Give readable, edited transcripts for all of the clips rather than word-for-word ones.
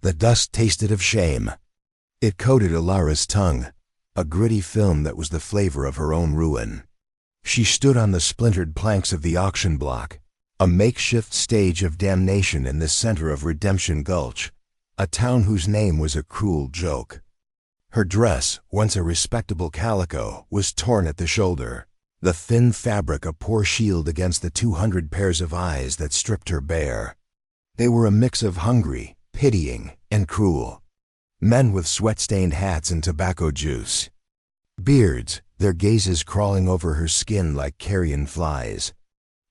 The dust tasted of shame. It coated Ilara's tongue, a gritty film that was the flavor of her own ruin. She stood on the splintered planks of the auction block, a makeshift stage of damnation in the center of Redemption Gulch, a town whose name was a cruel joke. Her dress, once a respectable calico, was torn at the shoulder, the thin fabric a poor shield against the 200 pairs of eyes that stripped her bare. They were a mix of hungry, pitying, and cruel. Men with sweat-stained hats and tobacco juice. Beards, their gazes crawling over her skin like carrion flies.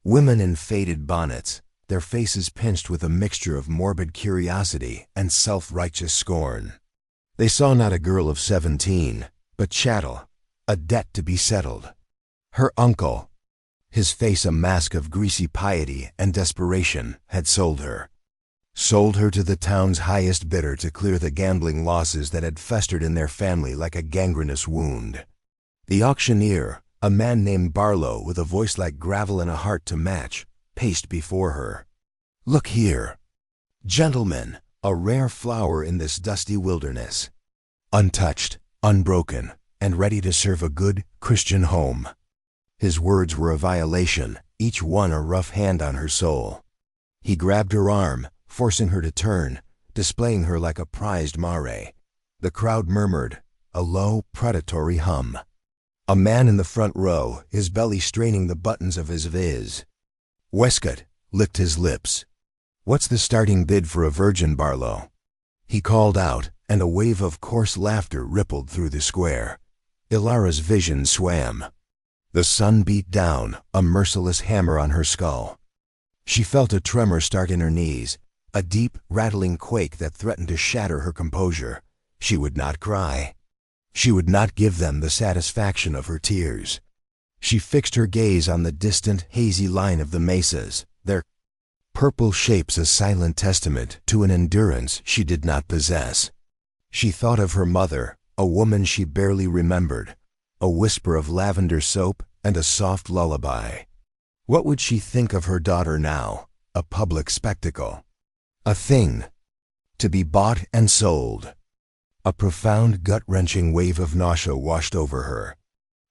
Women in faded bonnets, their faces pinched with a mixture of morbid curiosity and self-righteous scorn. They saw not a girl of 17, but chattel, a debt to be settled. Her uncle, his face a mask of greasy piety and desperation, had sold her. Sold her to the town's highest bidder to clear the gambling losses that had festered in their family like a gangrenous wound. The auctioneer, a man named Barlow with a voice like gravel and a heart to match, paced before her. "Look here. Gentlemen, a rare flower in this dusty wilderness. Untouched, unbroken, and ready to serve a good Christian home." His words were a violation, each one a rough hand on her soul. He grabbed her arm, forcing her to turn, displaying her like a prized mare. The crowd murmured, a low, predatory hum. A man in the front row, his belly straining the buttons of his viz. Westcott licked his lips. "What's the starting bid for a virgin, Barlow?" He called out, and a wave of coarse laughter rippled through the square. Ilara's vision swam. The sun beat down, a merciless hammer on her skull. She felt a tremor start in her knees, a deep, rattling quake that threatened to shatter her composure. She would not cry. She would not give them the satisfaction of her tears. She fixed her gaze on the distant, hazy line of the mesas, their purple shapes a silent testament to an endurance she did not possess. She thought of her mother, a woman she barely remembered, a whisper of lavender soap and a soft lullaby. What would she think of her daughter now, a public spectacle? A thing, to be bought and sold. A profound, gut-wrenching wave of nausea washed over her.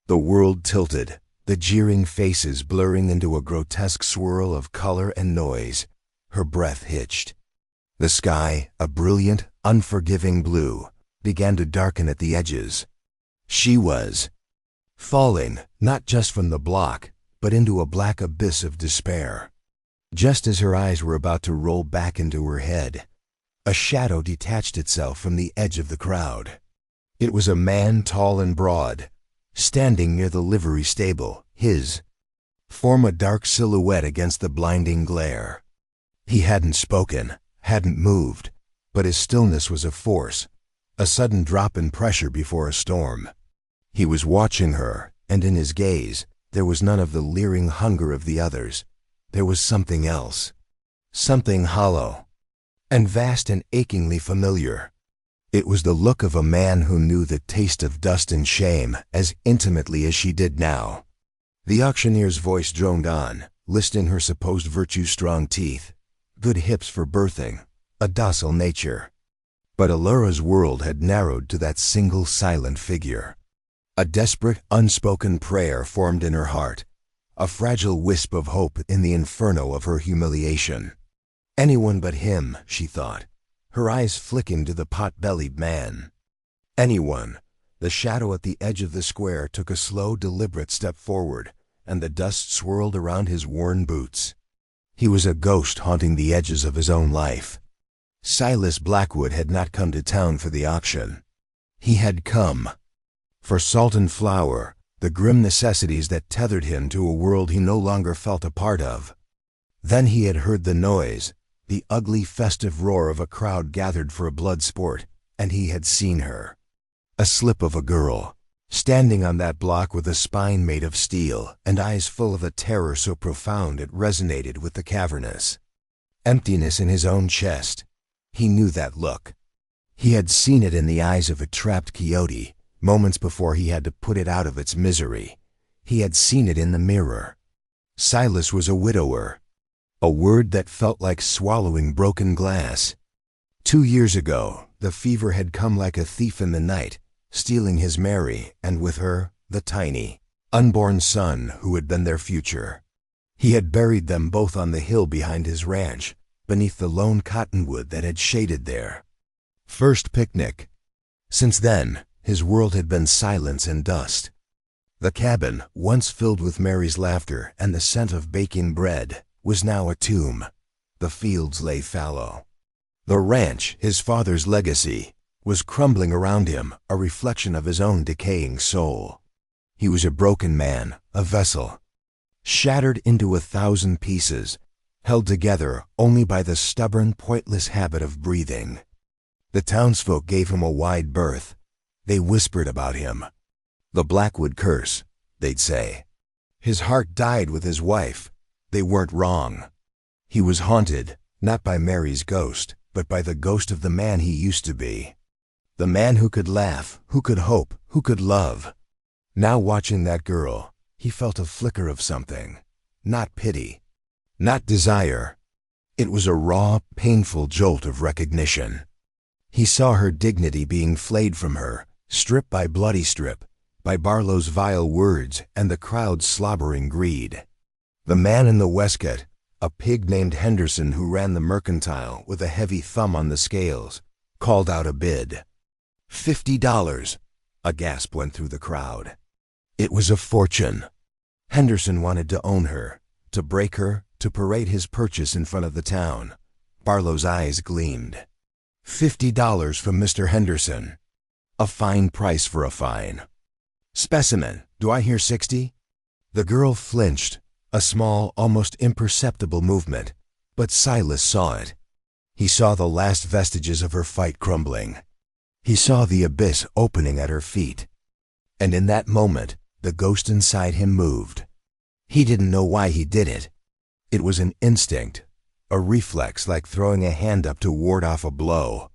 The world tilted, the jeering faces blurring into a grotesque swirl of color and noise. Her breath hitched. The sky, a brilliant, unforgiving blue, began to darken at the edges. She was falling, not just from the block, but into a black abyss of despair. Just as her eyes were about to roll back into her head, a shadow detached itself from the edge of the crowd. It was a man tall and broad, standing near the livery stable, his form a dark silhouette against the blinding glare. He hadn't spoken, hadn't moved, but his stillness was a force, a sudden drop in pressure before a storm. He was watching her, and in his gaze, there was none of the leering hunger of the others. There was something else, something hollow, and vast and achingly familiar. It was the look of a man who knew the taste of dust and shame as intimately as she did now. The auctioneer's voice droned on, listing her supposed virtue-strong teeth, good hips for birthing, a docile nature. But Ilara's world had narrowed to that single silent figure. A desperate, unspoken prayer formed in her heart, a fragile wisp of hope in the inferno of her humiliation. Anyone but him, she thought, her eyes flicking to the pot-bellied man. Anyone. The shadow at the edge of the square took a slow, deliberate step forward, and the dust swirled around his worn boots. He was a ghost haunting the edges of his own life. Silas Blackwood had not come to town for the auction. He had come for salt and flour, the grim necessities that tethered him to a world he no longer felt a part of. Then he had heard the noise, the ugly festive roar of a crowd gathered for a blood sport, and he had seen her. A slip of a girl, standing on that block with a spine made of steel and eyes full of a terror so profound it resonated with the cavernous emptiness in his own chest. He knew that look. He had seen it in the eyes of a trapped coyote, moments before he had to put it out of its misery. He had seen it in the mirror. Silas was a widower, a word that felt like swallowing broken glass. 2 years ago, the fever had come like a thief in the night, stealing his Mary, and with her, the tiny, unborn son who had been their future. He had buried them both on the hill behind his ranch, beneath the lone cottonwood that had shaded their first picnic. Since then, his world had been silence and dust. The cabin, once filled with Mary's laughter and the scent of baking bread, was now a tomb. The fields lay fallow. The ranch, his father's legacy, was crumbling around him, a reflection of his own decaying soul. He was a broken man, a vessel, shattered into 1,000 pieces, held together only by the stubborn, pointless habit of breathing. The townsfolk gave him a wide berth. They whispered about him. The Blackwood curse, they'd say. His heart died with his wife. They weren't wrong. He was haunted, not by Mary's ghost, but by the ghost of the man he used to be. The man who could laugh, who could hope, who could love. Now watching that girl, he felt a flicker of something. Not pity. Not desire. It was a raw, painful jolt of recognition. He saw her dignity being flayed from her, strip by bloody strip, by Barlow's vile words and the crowd's slobbering greed. The man in the waistcoat, a pig named Henderson who ran the mercantile with a heavy thumb on the scales, called out a bid. $50. A gasp went through the crowd. It was a fortune. Henderson wanted to own her, to break her, to parade his purchase in front of the town. Barlow's eyes gleamed. $50 from Mr. Henderson. A fine price for a fine. Specimen, do I hear 60? The girl flinched, a small, almost imperceptible movement, but Silas saw it. He saw the last vestiges of her fight crumbling. He saw the abyss opening at her feet. And in that moment, the ghost inside him moved. He didn't know why he did it. It was an instinct, a reflex like throwing a hand up to ward off a blow.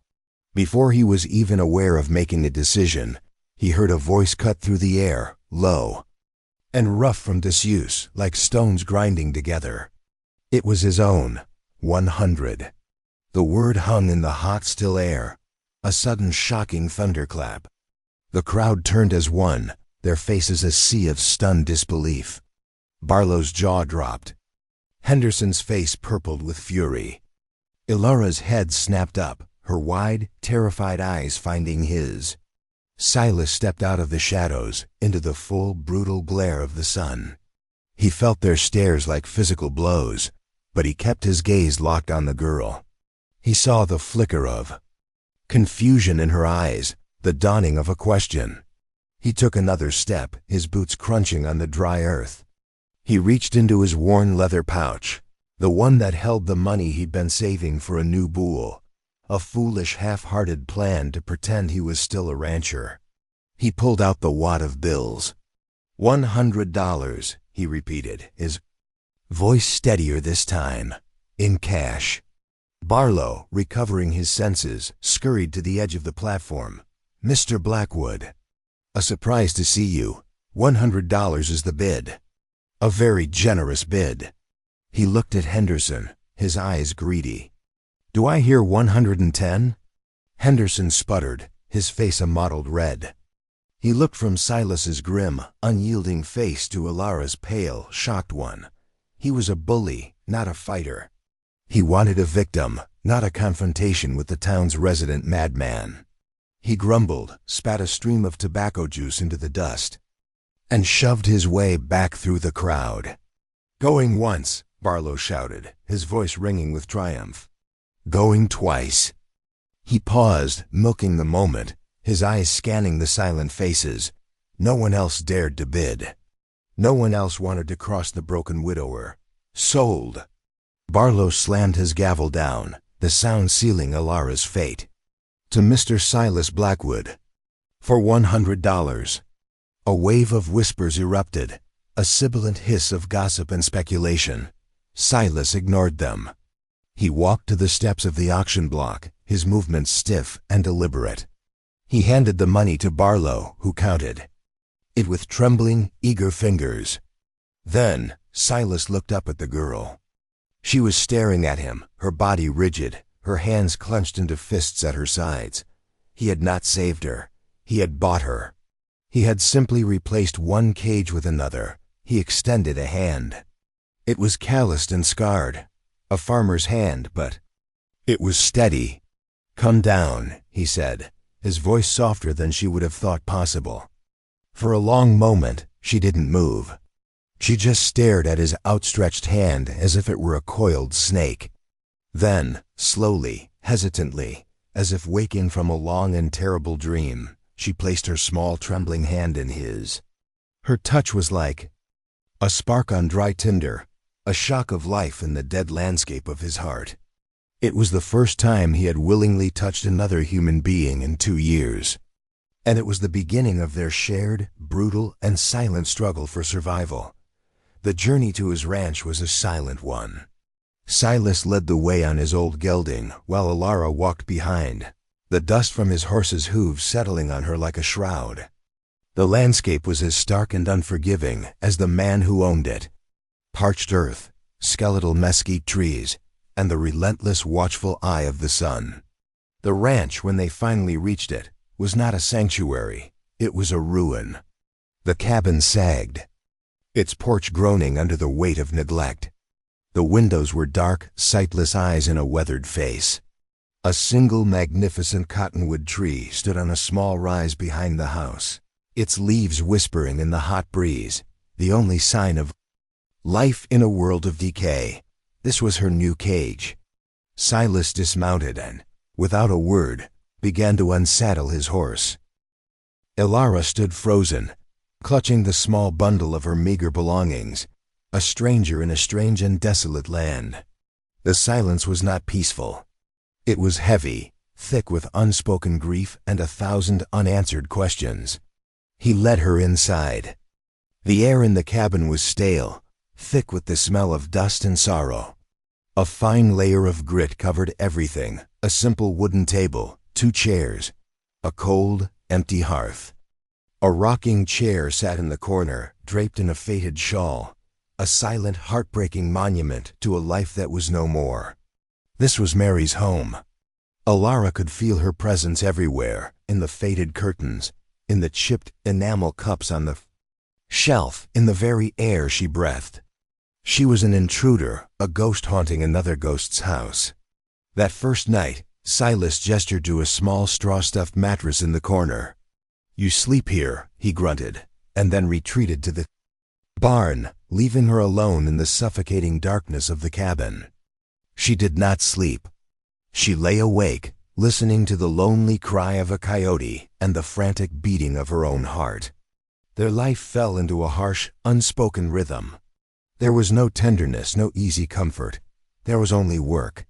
Before he was even aware of making a decision, he heard a voice cut through the air, low and rough from disuse, like stones grinding together. It was his own, 100. The word hung in the hot, still air, a sudden shocking thunderclap. The crowd turned as one, their faces a sea of stunned disbelief. Barlow's jaw dropped. Henderson's face purpled with fury. Ilara's head snapped up, her wide, terrified eyes finding his. Silas stepped out of the shadows, into the full, brutal glare of the sun. He felt their stares like physical blows, but he kept his gaze locked on the girl. He saw the flicker of confusion in her eyes, the dawning of a question. He took another step, his boots crunching on the dry earth. He reached into his worn leather pouch, the one that held the money he'd been saving for a new bull, a foolish, half-hearted plan to pretend he was still a rancher. He pulled out the wad of bills. $100, he repeated, his voice steadier this time, in cash. Barlow, recovering his senses, scurried to the edge of the platform. Mr. Blackwood. A surprise to see you. $100 is the bid. A very generous bid. He looked at Henderson, his eyes greedy. Do I hear 110? Henderson sputtered, his face a mottled red. He looked from Silas's grim, unyielding face to Ilara's pale, shocked one. He was a bully, not a fighter. He wanted a victim, not a confrontation with the town's resident madman. He grumbled, spat a stream of tobacco juice into the dust, and shoved his way back through the crowd. Going once, Barlow shouted, his voice ringing with triumph. Going twice. He paused, milking the moment, his eyes scanning the silent faces. No one else dared to bid. No one else wanted to cross the broken widower. Sold. Barlow slammed his gavel down, the sound sealing Ilara's fate. To Mr. Silas Blackwood. For $100. A wave of whispers erupted, a sibilant hiss of gossip and speculation. Silas ignored them. He walked to the steps of the auction block, his movements stiff and deliberate. He handed the money to Barlow, who counted it with trembling, eager fingers. Then Silas looked up at the girl. She was staring at him, her body rigid, her hands clenched into fists at her sides. He had not saved her. He had bought her. He had simply replaced one cage with another. He extended a hand. It was calloused and scarred, a farmer's hand, but it was steady. "Come down," he said, his voice softer than she would have thought possible. For a long moment, she didn't move. She just stared at his outstretched hand as if it were a coiled snake. Then, slowly, hesitantly, as if waking from a long and terrible dream, she placed her small trembling hand in his. Her touch was like a spark on dry tinder, a shock of life in the dead landscape of his heart. It was the first time he had willingly touched another human being in 2 years. And it was the beginning of their shared, brutal, and silent struggle for survival. The journey to his ranch was a silent one. Silas led the way on his old gelding, while Alara walked behind, the dust from his horse's hooves settling on her like a shroud. The landscape was as stark and unforgiving as the man who owned it. Parched earth, skeletal mesquite trees, and the relentless, watchful eye of the sun. The ranch, when they finally reached it, was not a sanctuary. It was a ruin. The cabin sagged, its porch groaning under the weight of neglect. The windows were dark, sightless eyes in a weathered face. A single magnificent cottonwood tree stood on a small rise behind the house, its leaves whispering in the hot breeze, the only sign of life in a world of decay. This was her new cage. Silas dismounted and, without a word, began to unsaddle his horse. Alara stood frozen, clutching the small bundle of her meager belongings, a stranger in a strange and desolate land. The silence was not peaceful. It was heavy, thick with unspoken grief and 1,000 unanswered questions. He led her inside. The air in the cabin was stale, thick with the smell of dust and sorrow. A fine layer of grit covered everything, a simple wooden table, 2 chairs, a cold, empty hearth. A rocking chair sat in the corner, draped in a faded shawl, a silent, heartbreaking monument to a life that was no more. This was Mary's home. Alara could feel her presence everywhere, in the faded curtains, in the chipped enamel cups on the shelf, in the very air she breathed. She was an intruder, a ghost haunting another ghost's house. That first night, Silas gestured to a small straw-stuffed mattress in the corner. "You sleep here," he grunted, and then retreated to the barn, leaving her alone in the suffocating darkness of the cabin. She did not sleep. She lay awake, listening to the lonely cry of a coyote and the frantic beating of her own heart. Their life fell into a harsh, unspoken rhythm. There was no tenderness, no easy comfort. There was only work.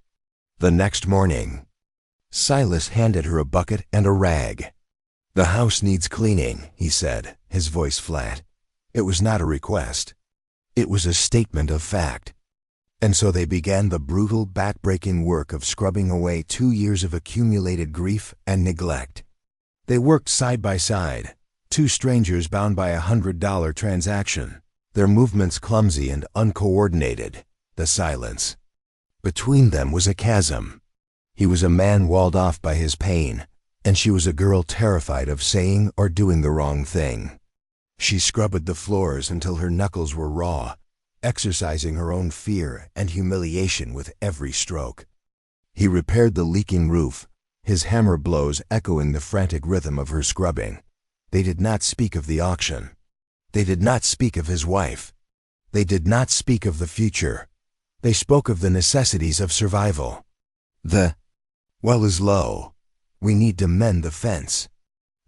The next morning, Silas handed her a bucket and a rag. "The house needs cleaning," he said, his voice flat. It was not a request. It was a statement of fact. And so they began the brutal, back-breaking work of scrubbing away 2 years of accumulated grief and neglect. They worked side by side, 2 strangers bound by $100 transaction, their movements clumsy and uncoordinated, the silence. Between them was a chasm. He was a man walled off by his pain, and she was a girl terrified of saying or doing the wrong thing. She scrubbed the floors until her knuckles were raw, exercising her own fear and humiliation with every stroke. He repaired the leaking roof, his hammer blows echoing the frantic rhythm of her scrubbing. They did not speak of the auction. They did not speak of his wife. They did not speak of the future. They spoke of the necessities of survival. The well is low. We need to mend the fence.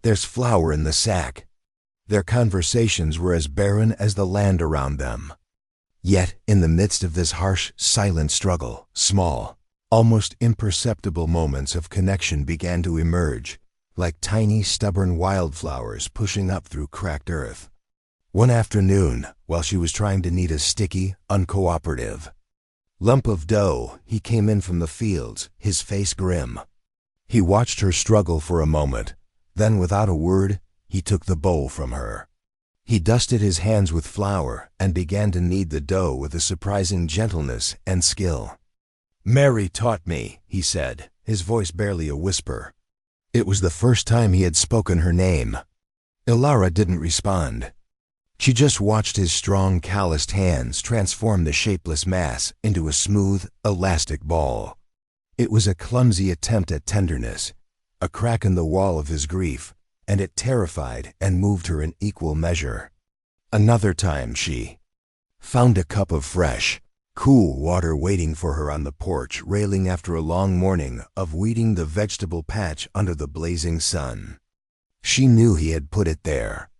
There's flour in the sack. Their conversations were as barren as the land around them. Yet, in the midst of this harsh, silent struggle, small, almost imperceptible moments of connection began to emerge, like tiny, stubborn wildflowers pushing up through cracked earth. One afternoon, while she was trying to knead a sticky, uncooperative lump of dough, he came in from the fields, his face grim. He watched her struggle for a moment, then without a word, he took the bowl from her. He dusted his hands with flour and began to knead the dough with a surprising gentleness and skill. "Mary taught me," he said, his voice barely a whisper. It was the first time he had spoken her name. Ilara didn't respond. She just watched his strong, calloused hands transform the shapeless mass into a smooth, elastic ball. It was a clumsy attempt at tenderness, a crack in the wall of his grief, and it terrified and moved her in equal measure. Another time she found a cup of fresh, cool water waiting for her on the porch railing after a long morning of weeding the vegetable patch under the blazing sun. She knew he had put it there.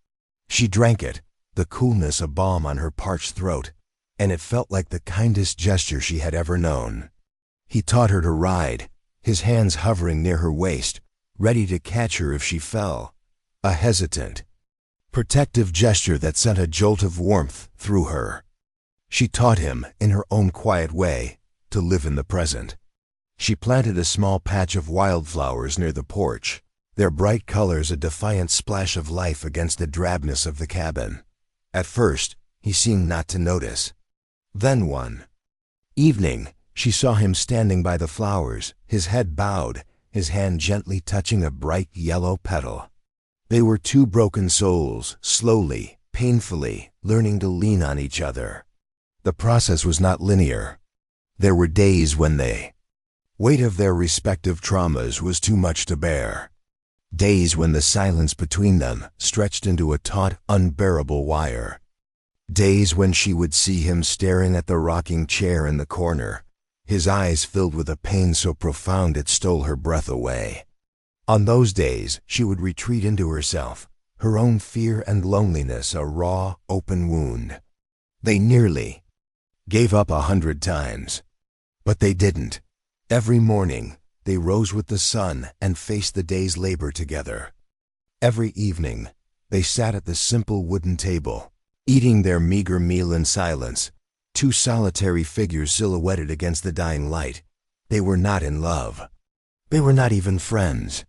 She drank it, the coolness a balm on her parched throat, and it felt like the kindest gesture she had ever known. He taught her to ride, his hands hovering near her waist, ready to catch her if she fell, a hesitant, protective gesture that sent a jolt of warmth through her. She taught him, in her own quiet way, to live in the present. She planted a small patch of wildflowers near the porch, their bright colors a defiant splash of life against the drabness of the cabin. At first, he seemed not to notice. Then one evening, she saw him standing by the flowers, his head bowed, his hand gently touching a bright yellow petal. They were two broken souls, slowly, painfully, learning to lean on each other. The process was not linear. There were days when the weight of their respective traumas was too much to bear. Days when the silence between them stretched into a taut, unbearable wire. Days when she would see him staring at the rocking chair in the corner, his eyes filled with a pain so profound it stole her breath away. On those days, she would retreat into herself, her own fear and loneliness a raw, open wound. They nearly gave up 100 times. But they didn't. Every morning, they rose with the sun and faced the day's labor together. Every evening, they sat at the simple wooden table, eating their meager meal in silence, two solitary figures silhouetted against the dying light. They were not in love. They were not even friends.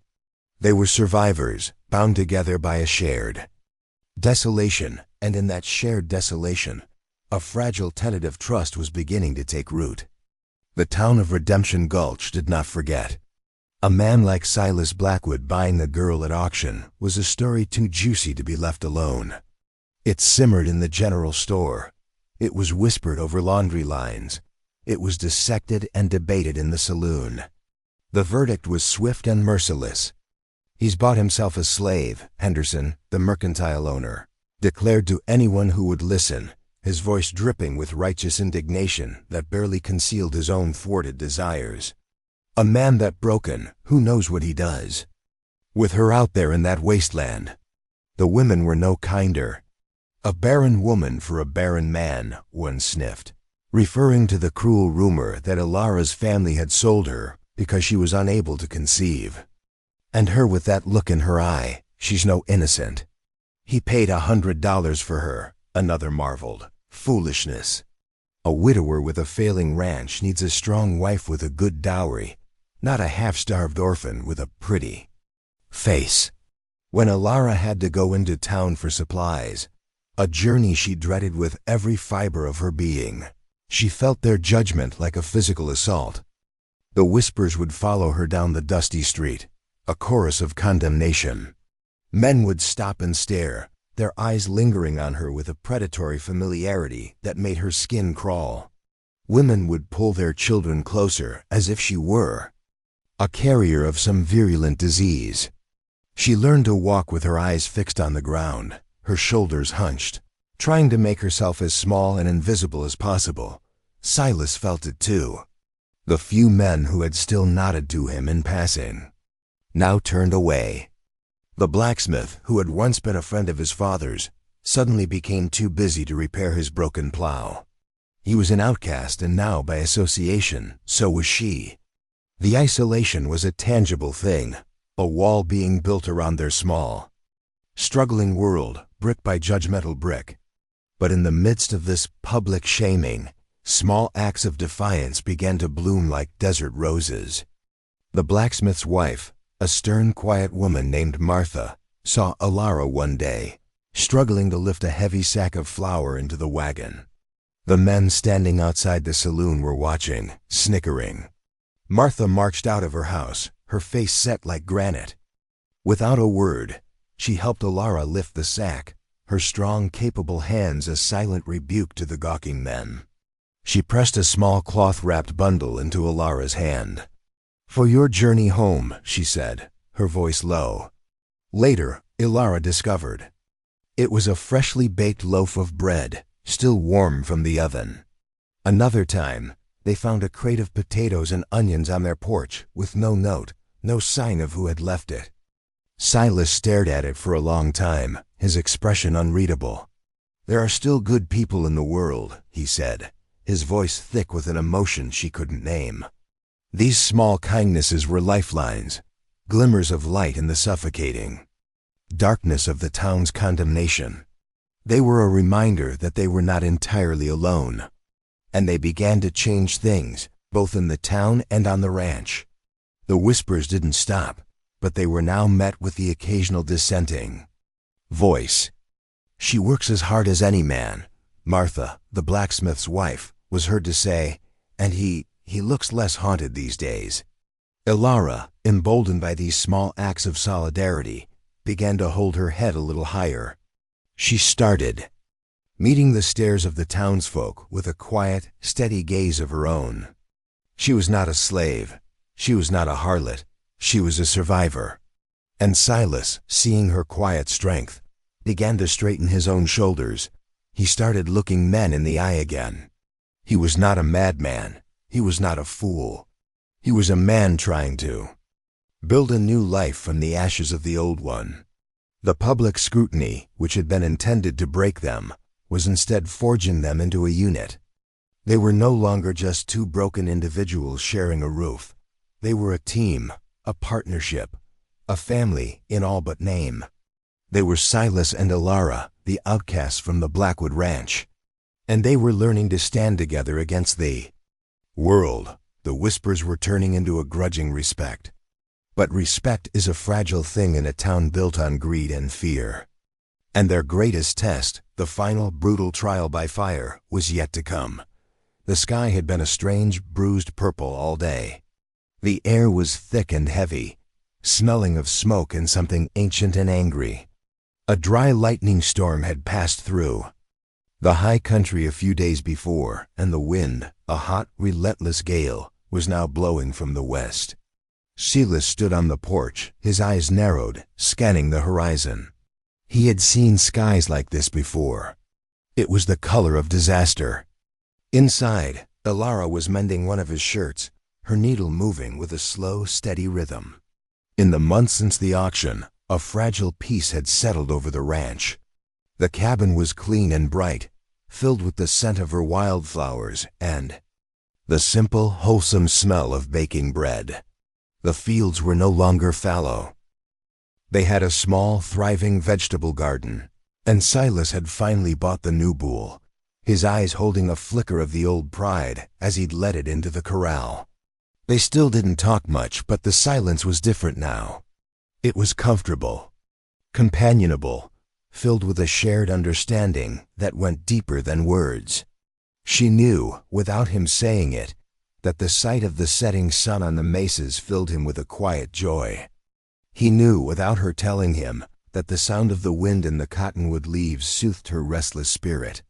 They were survivors, bound together by a shared desolation, and in that shared desolation, a fragile tentative trust was beginning to take root. The town of Redemption Gulch did not forget. A man like Silas Blackwood buying a girl at auction was a story too juicy to be left alone. It simmered in the general store. It was whispered over laundry lines. It was dissected and debated in the saloon. The verdict was swift and merciless. "He's bought himself a slave," Henderson, the mercantile owner, declared to anyone who would listen, his voice dripping with righteous indignation that barely concealed his own thwarted desires. "A man that broken, who knows what he does?" With her out there in that wasteland, the women were no kinder. "A barren woman for a barren man," one sniffed, referring to the cruel rumor that Ilara's family had sold her because she was unable to conceive. "And her with that look in her eye, she's no innocent." "He paid $100 for her," another marveled. Foolishness. A widower with a failing ranch needs a strong wife with a good dowry, not a half-starved orphan with a pretty face. When Ilara had to go into town for supplies, a journey she dreaded with every fiber of her being, she felt their judgment like a physical assault. The whispers would follow her down the dusty street, a chorus of condemnation. Men would stop and stare, their eyes lingering on her with a predatory familiarity that made her skin crawl. Women would pull their children closer as if she were a carrier of some virulent disease. She learned to walk with her eyes fixed on the ground, her shoulders hunched, trying to make herself as small and invisible as possible. Silas felt it too. The few men who had still nodded to him in passing now turned away. The blacksmith, who had once been a friend of his father's, suddenly became too busy to repair his broken plow. He was an outcast, and now, by association, so was she. The isolation was a tangible thing, a wall being built around their small, struggling world, brick by judgmental brick. But in the midst of this public shaming, small acts of defiance began to bloom like desert roses. The blacksmith's wife, a stern, quiet woman named Martha, saw Ilara one day, struggling to lift a heavy sack of flour into the wagon. The men standing outside the saloon were watching, snickering. Martha marched out of her house, her face set like granite. Without a word, she helped Alara lift the sack, her strong, capable hands a silent rebuke to the gawking men. She pressed a small cloth-wrapped bundle into Alara's hand. "For your journey home," she said, her voice low. Later, Alara discovered. It was a freshly baked loaf of bread, still warm from the oven. Another time, they found a crate of potatoes and onions on their porch with no note, no sign of who had left it. Silas stared at it for a long time, his expression unreadable. "There are still good people in the world," he said, his voice thick with an emotion she couldn't name. These small kindnesses were lifelines, glimmers of light in the suffocating darkness of the town's condemnation. They were a reminder that they were not entirely alone. And they began to change things, both in the town and on the ranch. The whispers didn't stop, but they were now met with the occasional dissenting voice. "She works as hard as any man," Martha, the blacksmith's wife, was heard to say, "and he looks less haunted these days." Alara, emboldened by these small acts of solidarity, began to hold her head a little higher. She started, meeting the stares of the townsfolk with a quiet, steady gaze of her own. She was not a slave. She was not a harlot. She was a survivor. And Silas, seeing her quiet strength, began to straighten his own shoulders. He started looking men in the eye again. He was not a madman. He was not a fool. He was a man trying to build a new life from the ashes of the old one. The public scrutiny, which had been intended to break them, was instead forging them into a unit. They were no longer just two broken individuals sharing a roof. They were a team, a partnership, a family in all but name. They were Silas and Alara, the outcasts from the Blackwood Ranch. And they were learning to stand together against the world. The whispers were turning into a grudging respect. But respect is a fragile thing in a town built on greed and fear. And their greatest test, the final brutal trial by fire, was yet to come. The sky had been a strange, bruised purple all day. The air was thick and heavy, smelling of smoke and something ancient and angry. A dry lightning storm had passed through the high country a few days before, and the wind, a hot, relentless gale, was now blowing from the west. Silas stood on the porch, his eyes narrowed, scanning the horizon. He had seen skies like this before. It was the color of disaster. Inside, Alara was mending one of his shirts, her needle moving with a slow, steady rhythm. In the months since the auction, a fragile peace had settled over the ranch. The cabin was clean and bright, filled with the scent of her wildflowers and the simple, wholesome smell of baking bread. The fields were no longer fallow. They had a small, thriving vegetable garden, and Silas had finally bought the new bull, his eyes holding a flicker of the old pride as he'd led it into the corral. They still didn't talk much, but the silence was different now. It was comfortable, companionable, filled with a shared understanding that went deeper than words. She knew, without him saying it, that the sight of the setting sun on the mesas filled him with a quiet joy. He knew, without her telling him, that the sound of the wind in the cottonwood leaves soothed her restless spirit.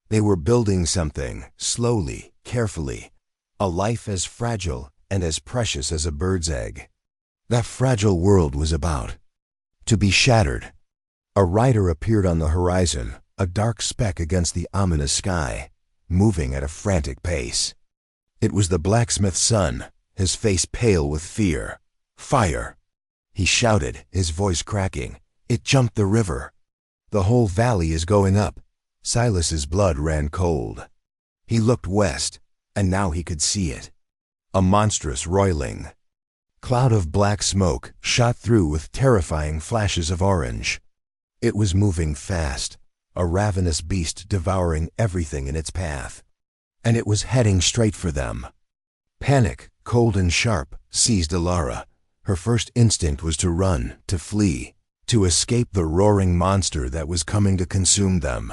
They were building something, slowly, carefully, a life as fragile and as precious as a bird's egg. That fragile world was about to be shattered. A rider appeared on the horizon, a dark speck against the ominous sky, moving at a frantic pace. It was the blacksmith's son, his face pale with fear. "Fire!" he shouted, his voice cracking. "It jumped the river. The whole valley is going up." Silas's blood ran cold. He looked west, and now he could see it. A monstrous, roiling cloud of black smoke shot through with terrifying flashes of orange. It was moving fast, a ravenous beast devouring everything in its path. And it was heading straight for them. Panic, cold and sharp, seized Alara. Her first instinct was to run, to flee, to escape the roaring monster that was coming to consume them.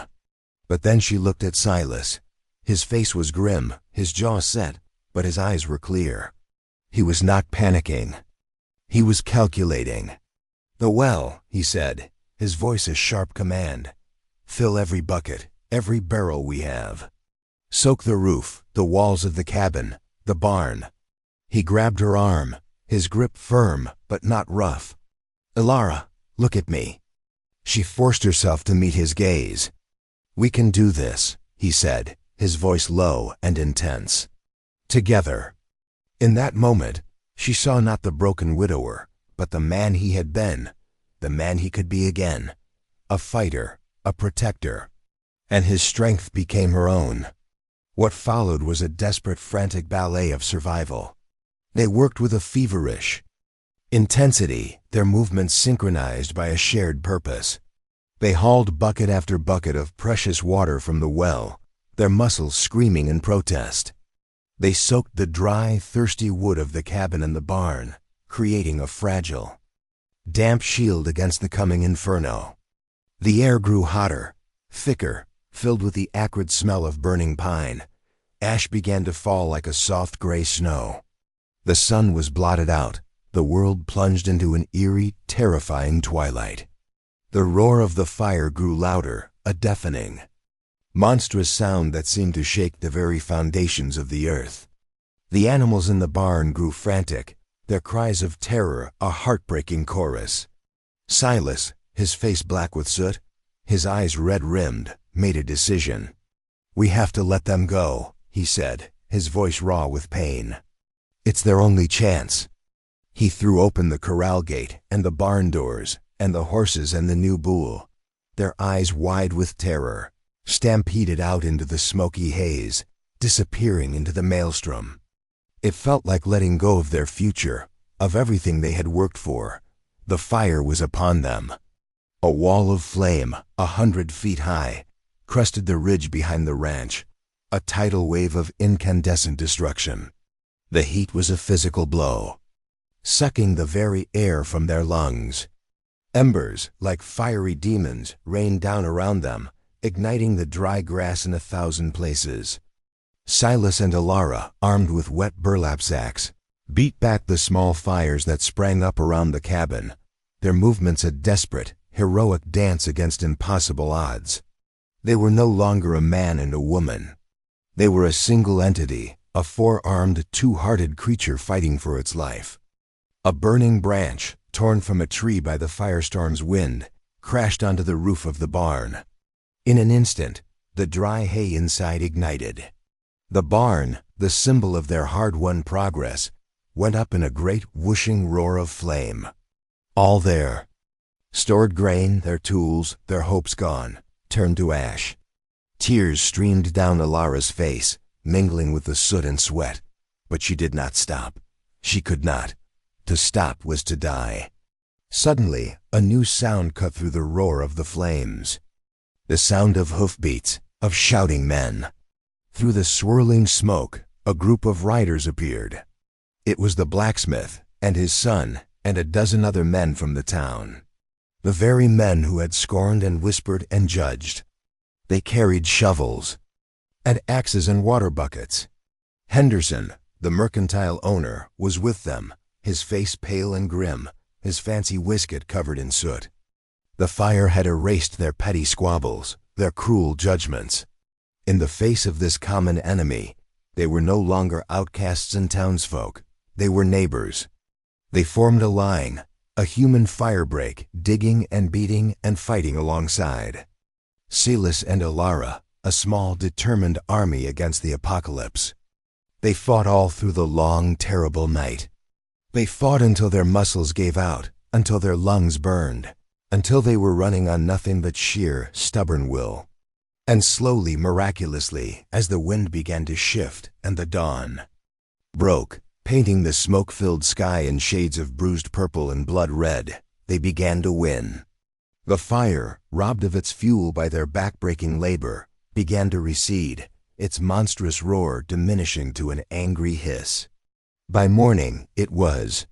But then she looked at Silas. His face was grim, his jaw set, but his eyes were clear. He was not panicking. He was calculating. "The well," he said, his voice a sharp command. "Fill every bucket, every barrel we have. Soak the roof, the walls of the cabin, the barn." He grabbed her arm, his grip firm but not rough. "Ilara, look at me." She forced herself to meet his gaze. "We can do this," he said, his voice low and intense. "Together." In that moment, she saw not the broken widower, but the man he had been, the man he could be again, a fighter, a protector, and his strength became her own. What followed was a desperate, frantic ballet of survival. They worked with a feverish intensity, their movements synchronized by a shared purpose. They hauled bucket after bucket of precious water from the well, their muscles screaming in protest. They soaked the dry, thirsty wood of the cabin and the barn, creating a fragile, damp shield against the coming inferno. The air grew hotter, thicker, filled with the acrid smell of burning pine. Ash began to fall like a soft gray snow. The sun was blotted out. The world plunged into an eerie, terrifying twilight. The roar of the fire grew louder, a deafening, monstrous sound that seemed to shake the very foundations of the earth. The animals in the barn grew frantic, their cries of terror a heartbreaking chorus. Silas, his face black with soot, his eyes red-rimmed, made a decision. "We have to let them go," he said, his voice raw with pain. "It's their only chance." He threw open the corral gate and the barn doors, and the horses and the new bull, their eyes wide with terror, stampeded out into the smoky haze, disappearing into the maelstrom. It felt like letting go of their future, of everything they had worked for. The fire was upon them. A wall of flame, 100 feet high, crested the ridge behind the ranch, a tidal wave of incandescent destruction. The heat was a physical blow, sucking the very air from their lungs. Embers, like fiery demons, rained down around them, igniting the dry grass in 1,000 places. Silas and Ilara, armed with wet burlap sacks, beat back the small fires that sprang up around the cabin, their movements a desperate, heroic dance against impossible odds. They were no longer a man and a woman. They were a single entity, a four-armed, two-hearted creature fighting for its life. A burning branch, torn from a tree by the firestorm's wind, crashed onto the roof of the barn. In an instant, the dry hay inside ignited. The barn, the symbol of their hard-won progress, went up in a great whooshing roar of flame. All there. Stored grain, their tools, their hopes gone, turned to ash. Tears streamed down Ilara's face, mingling with the soot and sweat, but she did not stop. She could not. To stop was to die. Suddenly, a new sound cut through the roar of the flames. The sound of hoofbeats, of shouting men. Through the swirling smoke, a group of riders appeared. It was the blacksmith and his son and a dozen other men from the town. The very men who had scorned and whispered and judged. They carried shovels and axes and water buckets. Henderson, the mercantile owner, was with them, his face pale and grim, his fancy waistcoat covered in soot. The fire had erased their petty squabbles, their cruel judgments. In the face of this common enemy, they were no longer outcasts and townsfolk. They were neighbors. They formed a line, a human firebreak, digging and beating and fighting alongside. Silas and Ilara, a small, determined army against the apocalypse. They fought all through the long, terrible night. They fought until their muscles gave out, until their lungs burned, until they were running on nothing but sheer, stubborn will. And slowly, miraculously, as the wind began to shift and the dawn broke, painting the smoke-filled sky in shades of bruised purple and blood red, they began to win. The fire, robbed of its fuel by their back-breaking labor, began to recede, its monstrous roar diminishing to an angry hiss. By morning, it was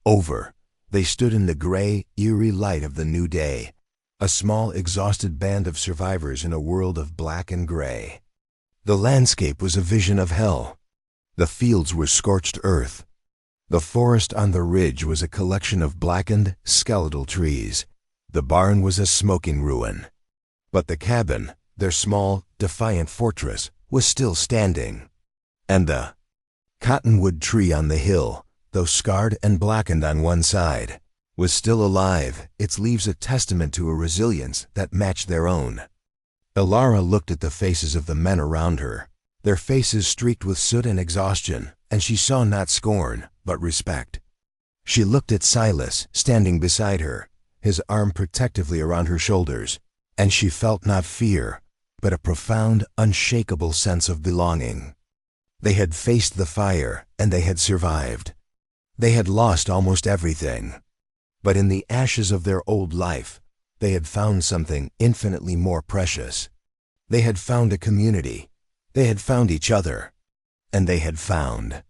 over. They stood in the gray, eerie light of the new day, a small, exhausted band of survivors in a world of black and gray. The landscape was a vision of hell. The fields were scorched earth. The forest on the ridge was a collection of blackened, skeletal trees. The barn was a smoking ruin. But the cabin, their small, defiant fortress, was still standing. And the cottonwood tree on the hill, though scarred and blackened on one side, was still alive, its leaves a testament to a resilience that matched their own. Ilara looked at the faces of the men around her, their faces streaked with soot and exhaustion, and she saw not scorn, but respect. She looked at Silas, standing beside her, his arm protectively around her shoulders, and she felt not fear, but a profound, unshakable sense of belonging. They had faced the fire, and they had survived. They had lost almost everything. But in the ashes of their old life, they had found something infinitely more precious. They had found a community. They had found each other. And they had found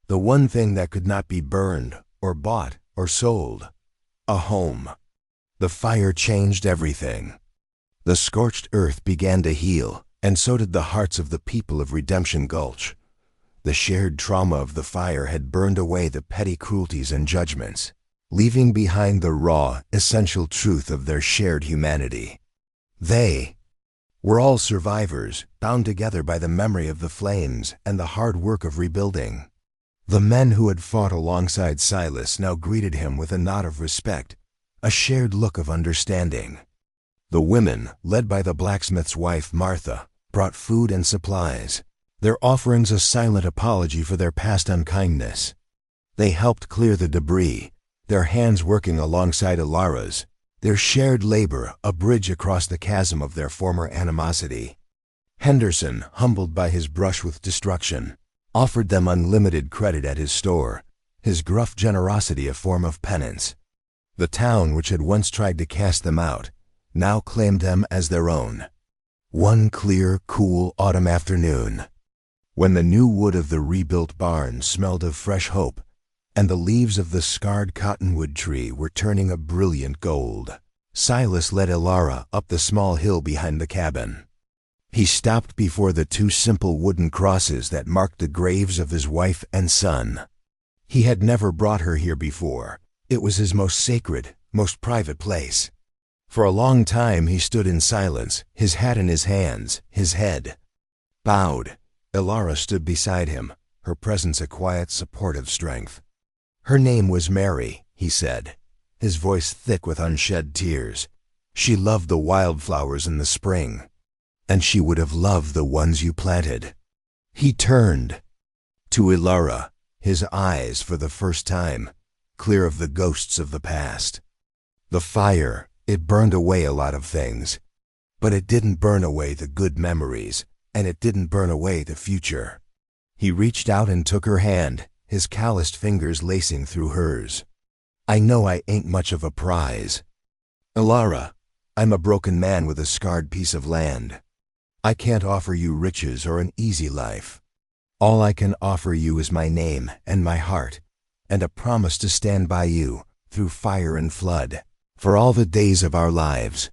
the one thing that could not be burned, or bought, or sold: a home. The fire changed everything. The scorched earth began to heal, and so did the hearts of the people of Redemption Gulch. The shared trauma of the fire had burned away the petty cruelties and judgments, leaving behind the raw, essential truth of their shared humanity. They were all survivors, bound together by the memory of the flames and the hard work of rebuilding. The men who had fought alongside Silas now greeted him with a nod of respect, a shared look of understanding. The women, led by the blacksmith's wife Martha, brought food and supplies, their offerings a silent apology for their past unkindness. They helped clear the debris, their hands working alongside Ilara's, their shared labor a bridge across the chasm of their former animosity. Henderson, humbled by his brush with destruction, offered them unlimited credit at his store, his gruff generosity a form of penance. The town which had once tried to cast them out now claimed them as their own. One clear, cool autumn afternoon, when the new wood of the rebuilt barn smelled of fresh hope, and the leaves of the scarred cottonwood tree were turning a brilliant gold, Silas led Ilara up the small hill behind the cabin. He stopped before the two simple wooden crosses that marked the graves of his wife and son. He had never brought her here before. It was his most sacred, most private place. For a long time he stood in silence, his hat in his hands, his head bowed. Ilara stood beside him, her presence a quiet, supportive strength. Her name was Mary, he said, his voice thick with unshed tears. She loved the wildflowers in the spring, and she would have loved the ones you planted. He turned to Ilara, his eyes for the first time clear of the ghosts of the past. The fire, it burned away a lot of things, but it didn't burn away the good memories, and it didn't burn away the future. He reached out and took her hand, his calloused fingers lacing through hers. I know I ain't much of a prize, Ilara. I'm a broken man with a scarred piece of land. I can't offer you riches or an easy life. All I can offer you is my name and my heart, and a promise to stand by you, through fire and flood, for all the days of our lives.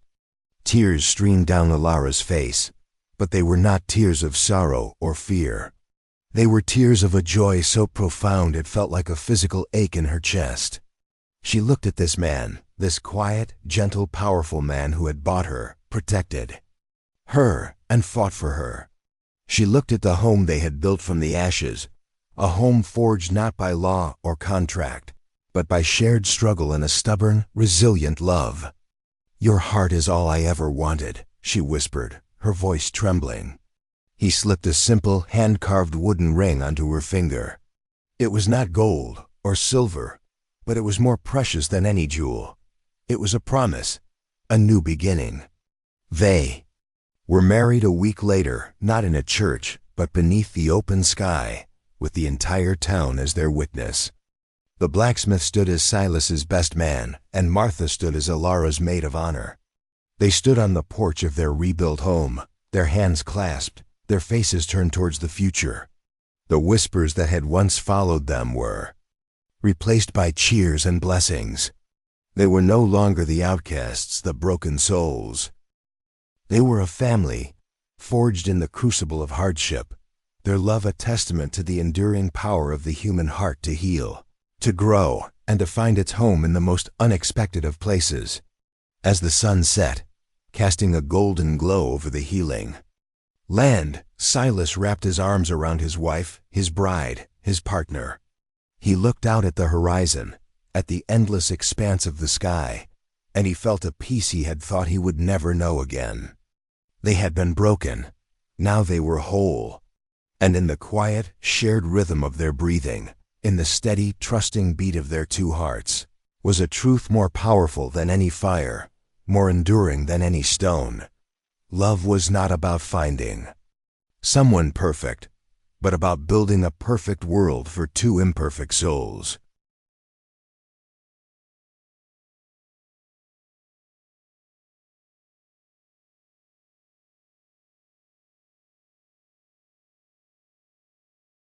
Tears streamed down Ilara's face, but they were not tears of sorrow or fear. They were tears of a joy so profound it felt like a physical ache in her chest. She looked at this man, this quiet, gentle, powerful man who had bought her, protected her, and fought for her. She looked at the home they had built from the ashes, a home forged not by law or contract, but by shared struggle and a stubborn, resilient love. Your heart is all I ever wanted, she whispered, her voice trembling. He slipped a simple, hand-carved wooden ring onto her finger. It was not gold or silver, but it was more precious than any jewel. It was a promise, a new beginning. They were married a week later, not in a church, but beneath the open sky, with the entire town as their witness. The blacksmith stood as Silas's best man, and Martha stood as Ilara's maid of honor. They stood on the porch of their rebuilt home, their hands clasped, their faces turned towards the future. The whispers that had once followed them were replaced by cheers and blessings. They were no longer the outcasts, the broken souls. They were a family, Forged in the crucible of hardship, their love a testament to the enduring power of the human heart to heal, to grow, and to find its home in the most unexpected of places. As the sun set, casting a golden glow over the healing land, Silas wrapped his arms around his wife, his bride, his partner. He looked out at the horizon, at the endless expanse of the sky, and he felt a peace he had thought he would never know again. They had been broken, now they were whole. And in the quiet, shared rhythm of their breathing, in the steady, trusting beat of their two hearts, was a truth more powerful than any fire, more enduring than any stone. Love was not about finding someone perfect, but about building a perfect world for two imperfect souls.